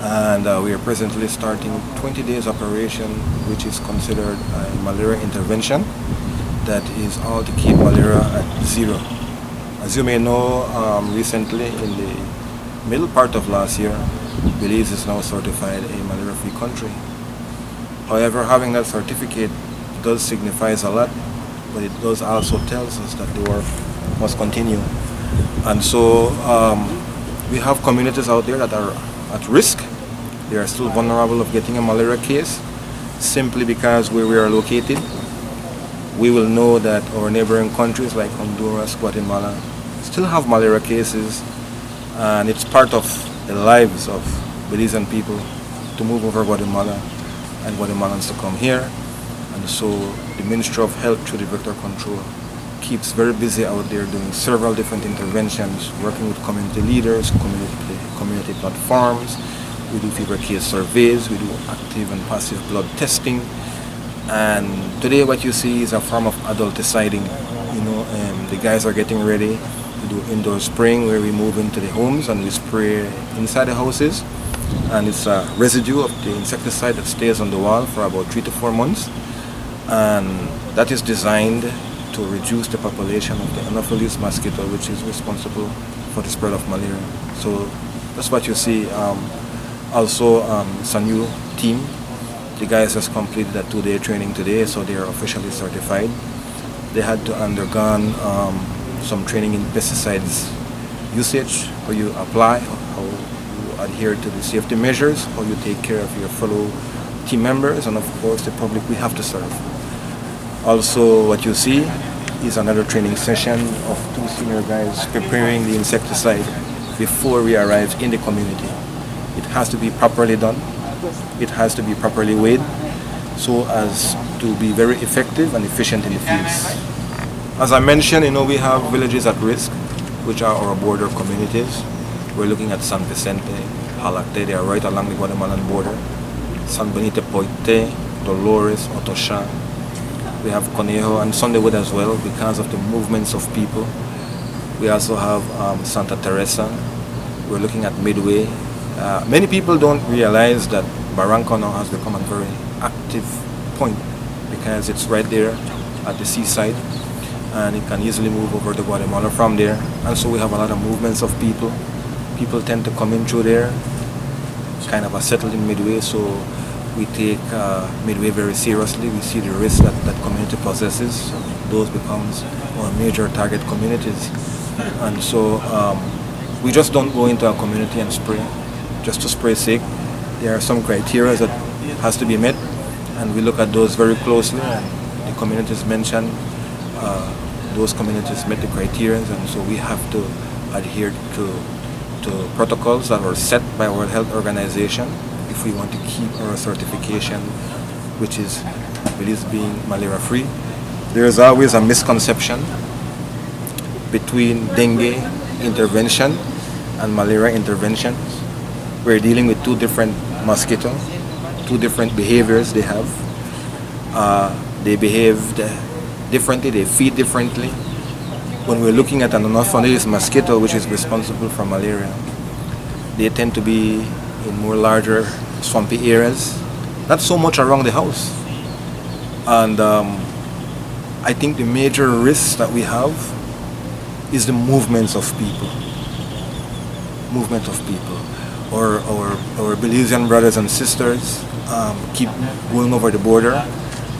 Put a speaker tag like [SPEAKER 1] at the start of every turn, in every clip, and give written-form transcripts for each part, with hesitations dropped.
[SPEAKER 1] and we are presently starting 20 days operation, which is considered a malaria intervention that is all to keep malaria at zero. As you may know, recently in the middle part of last year, Belize is now certified a malaria-free country. However, having that certificate does signifies a lot, but it does also tells us that the work must continue. And so we have communities out there that are at risk. They are still vulnerable of getting a malaria case simply because where we are located. We will know that our neighboring countries like Honduras, Guatemala still have malaria cases, and it's part of the lives of Belizean people to move over Guatemala and Guatemalans to come here. And so the Ministry of Health through the vector control keeps very busy out there doing several different interventions, working with community leaders, community platforms. We do fever case surveys, we do active and passive blood testing. And today what you see is a form of adulticiding. The guys are getting ready to do indoor spraying where we move into the homes and we spray inside the houses. And it's a residue of the insecticide that stays on the wall for about 3 to 4 months. And that is designed to reduce the population of the Anopheles mosquito, which is responsible for the spread of malaria. So that's what you see. Also, it's a new team. The guys just completed a 2-day training today, so they are officially certified. They had to undergone some training in pesticides usage, how you apply, how you adhere to the safety measures, how you take care of your fellow team members, and of course the public we have to serve. Also, what you see is another training session of 2 senior guys preparing the insecticide before we arrive in the community. It has to be properly done. It has to be properly weighed so as to be very effective and efficient in the fields. As I mentioned, we have villages at risk, which are our border communities. We're looking at San Vicente, Halacte, they are right along the Guatemalan border. San Benito Poite, Dolores, Otosha. We have Conejo and Sundaywood as well because of the movements of people. We also have Santa Teresa. We're looking at Midway. Many people don't realize that Barranco now has become a very active point because it's right there at the seaside and it can easily move over to Guatemala from there. And so we have a lot of movements of people. People tend to come in through there. It's kind of a settled in Midway, so we take Midway very seriously. We see the risk that that community possesses. So those becomes our major target communities. And so we just don't go into a community and spray just to spray sake. There are some criteria that has to be met, and we look at those very closely. And the communities mentioned, those communities met the criteria, and so we have to adhere to protocols that were set by World Health Organization if we want to keep our certification, which is Belize being malaria-free. There is always a misconception between dengue intervention and malaria interventions. We're dealing with 2 different mosquitoes, 2 different behaviors they have. They behave differently, they feed differently. When we're looking at an Anopheles mosquito, which is responsible for malaria, they tend to be in more larger swampy areas, not so much around the house. And I think the major risk that we have is the movements of people. Movement of people. Our Belizean brothers and sisters keep going over the border,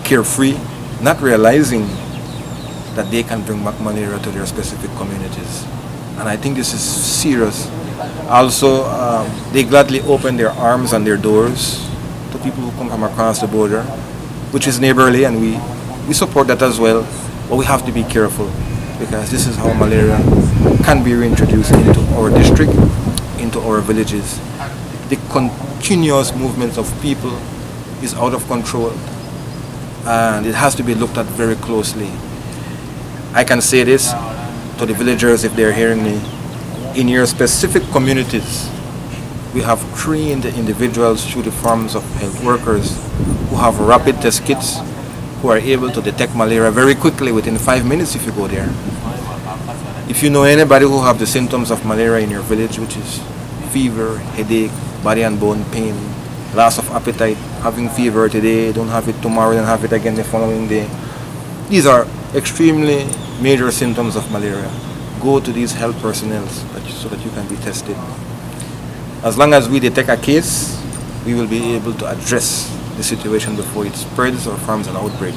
[SPEAKER 1] carefree, not realizing that they can bring back malaria to their specific communities. And I think this is serious. Also, they gladly open their arms and their doors to people who come from across the border, which is neighborly, and we support that as well. But we have to be careful because this is how malaria can be reintroduced into our district, into our villages. The continuous movements of people is out of control, and it has to be looked at very closely. I can say this to the villagers if they're hearing me. In your specific communities, we have trained individuals through the forms of health workers who have rapid test kits, who are able to detect malaria very quickly within 5 minutes if you go there. If you know anybody who have the symptoms of malaria in your village, which is fever, headache, body and bone pain, loss of appetite, having fever today, don't have it tomorrow, then have it again the following day. These are extremely major symptoms of malaria. Go to these health personnel so that you can be tested. As long as we detect a case, we will be able to address the situation before it spreads or forms an outbreak.